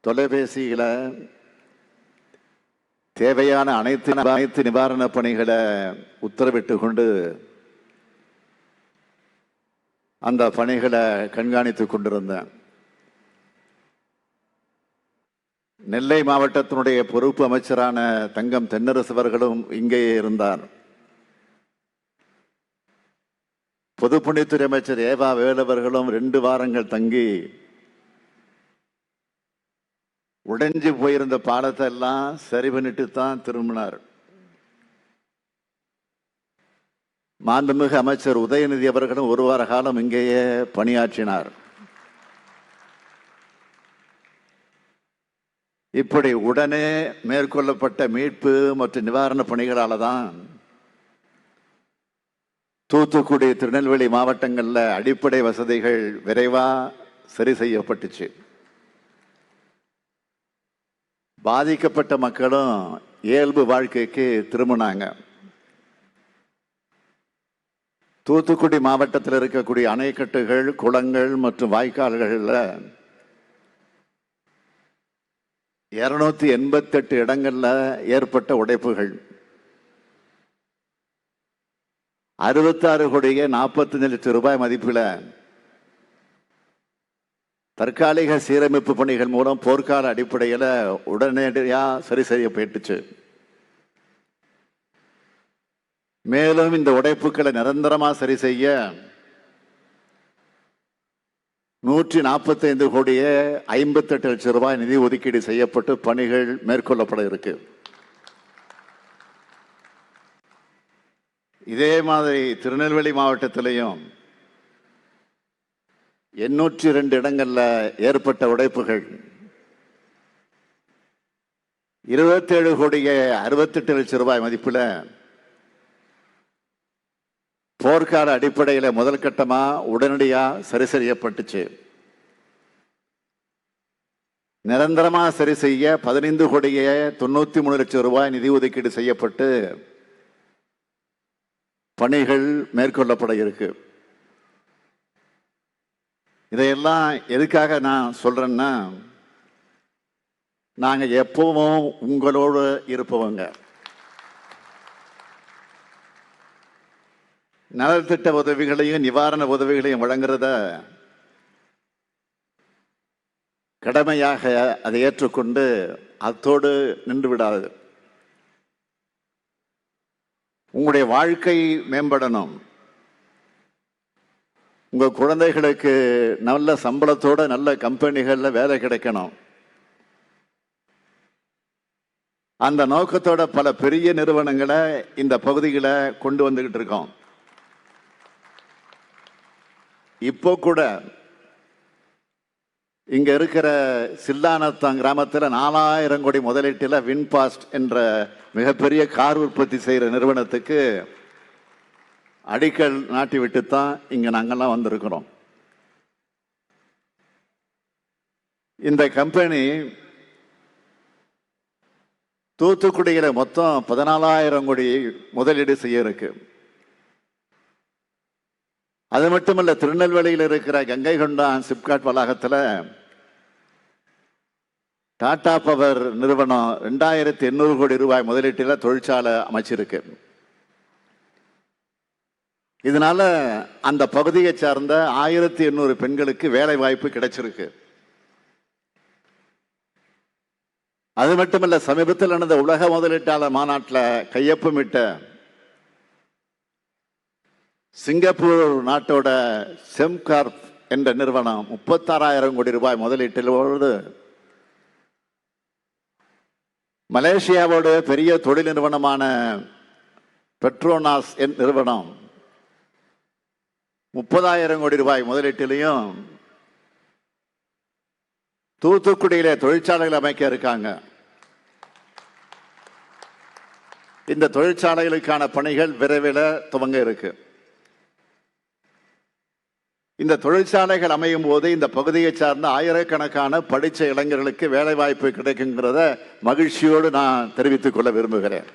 தொலைபேசியில தேவையான அனைத்து நிவாரணப் பணிகளை உத்தரவிட்டு கொண்டு அந்த பணிகளை கண்காணித்துக் கொண்டிருந்தேன். நெல்லை மாவட்டத்தினுடைய பொறுப்பு அமைச்சரான தங்கம் தென்னரசு அவர்களும் இங்கேயே இருந்தார். பொதுப்பணித்துறை அமைச்சர் ஏவா வேலவர்களும் 2 வாரங்கள் தங்கி உடைஞ்சு போயிருந்த பாலத்தை எல்லாம் சரி பண்ணிட்டு தான் திரும்பினார். மாண்புமிகு அமைச்சர் உதயநிதி அவர்களும் 1 வார காலம் இங்கேயே பணியாற்றினார். இப்படி உடனே மேற்கொள்ளப்பட்ட மீட்பு மற்றும் நிவாரண பணிகளால தான் தூத்துக்குடி, திருநெல்வேலி மாவட்டங்களில் அடிப்படை வசதிகள் விரைவா சரி செய்யப்பட்டுச்சு. பாதிக்கப்பட்ட மக்களும் இயல்பு வாழ்க்கைக்கு திரும்பினாங்க. தூத்துக்குடி மாவட்டத்தில் இருக்கக்கூடிய அணைக்கட்டுகள், குளங்கள் மற்றும் வாய்க்கால்களில் 288 இடங்கள்ல ஏற்பட்ட உடைப்புகள் 66 கோடியே 45 லட்சம் ரூபாய் மதிப்பில் தற்காலிக சீரமைப்பு பணிகள் மூலம் போர்க்கால அடிப்படையில் உடனடியாக சரி செய்யப்பட்டுச்சு. மேலும் இந்த உடைப்புகளை நிரந்தரமா சரி செய்ய 145 கோடியே 58 லட்சம் ரூபாய் நிதி ஒதுக்கீடு செய்யப்பட்டு பணிகள் மேற்கொள்ளப்பட இருக்கு. இதே மாதிரி திருநெல்வேலி மாவட்டத்திலையும் 802 இடங்கள்ல ஏற்பட்ட உடைப்புகள் 27 கோடியே 68 லட்சம் ரூபாய் மதிப்புல போர்க்கால அடிப்படையில் முதல் கட்டமா உடனடியா சரி செய்யப்பட்டுச்சு. நிரந்தரமா சரி செய்ய 15 கோடியே 93 லட்சம் ரூபாய் நிதி ஒதுக்கீடு செய்யப்பட்டு பணிகள் மேற்கொள்ளப்பட இருக்கு. இதையெல்லாம் எதுக்காக நான் சொல்றேன்னா, நாங்க எப்பவும் உங்களோடு இருப்பவங்க. நலத்திட்ட உதவிகளையும் நிவாரண உதவிகளையும் வழங்குறத கடமையாக அதை ஏற்றுக்கொண்டு அத்தோடு நின்று விடாது. உங்களுடைய வாழ்க்கை மேம்படணும், உங்க குழந்தைகளுக்கு நல்ல சம்பளத்தோட நல்ல கம்பெனிகள்ல வேலை கிடைக்கணும். அந்த நோக்கத்தோட பல பெரிய நிறுவனங்களை இந்த பகுதிகளை கொண்டு வந்துகிட்டு இருக்கோம். இப்போ கூட இங்க இருக்கிற சில்லானத்தான் கிராமத்தில் 4000 கோடி முதலீட்டில் வின்பாஸ்ட் என்ற மிகப்பெரிய கார் உற்பத்தி செய்கிற நிறுவனத்துக்கு அடிக்கல் நாட்டி விட்டு தான் இங்க நாங்கெல்லாம் வந்திருக்கிறோம். இந்த கம்பெனி தூத்துக்குடியில மொத்தம் 14,000 கோடி முதலீடு செய்ய இருக்கு. அது மட்டுமல்ல, திருநெல்வேலியில் இருக்கிற கங்கை கொண்டான் சிப்காட் வளாகத்தில் டாடா பவர் நிறுவனம் 2800 கோடி ரூபாய் முதலீட்டில் தொழிற்சாலை அமைச்சிருக்கு. இதனால அந்த பகுதியை சார்ந்த 1800 பெண்களுக்கு வேலை வாய்ப்பு கிடைச்சிருக்கு. அது மட்டுமல்ல, சமீபத்தில் நடந்த உலக முதலீட்டாளர் மாநாட்டில் கையொப்பமிட்ட சிங்கப்பூர் நாட்டோட செம்கார்ப் என்ற நிறுவனம் 36,000 கோடி ரூபாய் முதலீட்டிலோடு மலேசியாவோட பெரிய தொழில் நிறுவனமான பெட்ரோனாஸ் நிறுவனம் 30,000 கோடி ரூபாய் முதலீட்டிலையும் தூத்துக்குடியில தொழிற்சாலைகள் அமைக்க இருக்காங்க. இந்த தொழிற்சாலைகளுக்கான பணிகள் விரைவில் துவங்க இருக்கு. இந்த தொழிற்சாலைகள் அமையும் போது இந்த பகுதியை சார்ந்த ஆயிரக்கணக்கான படித்த இளைஞர்களுக்கு வேலை வாய்ப்பு கிடைக்குங்கிறத மகிழ்ச்சியோடு நான் தெரிவித்துக் கொள்ள விரும்புகிறேன்.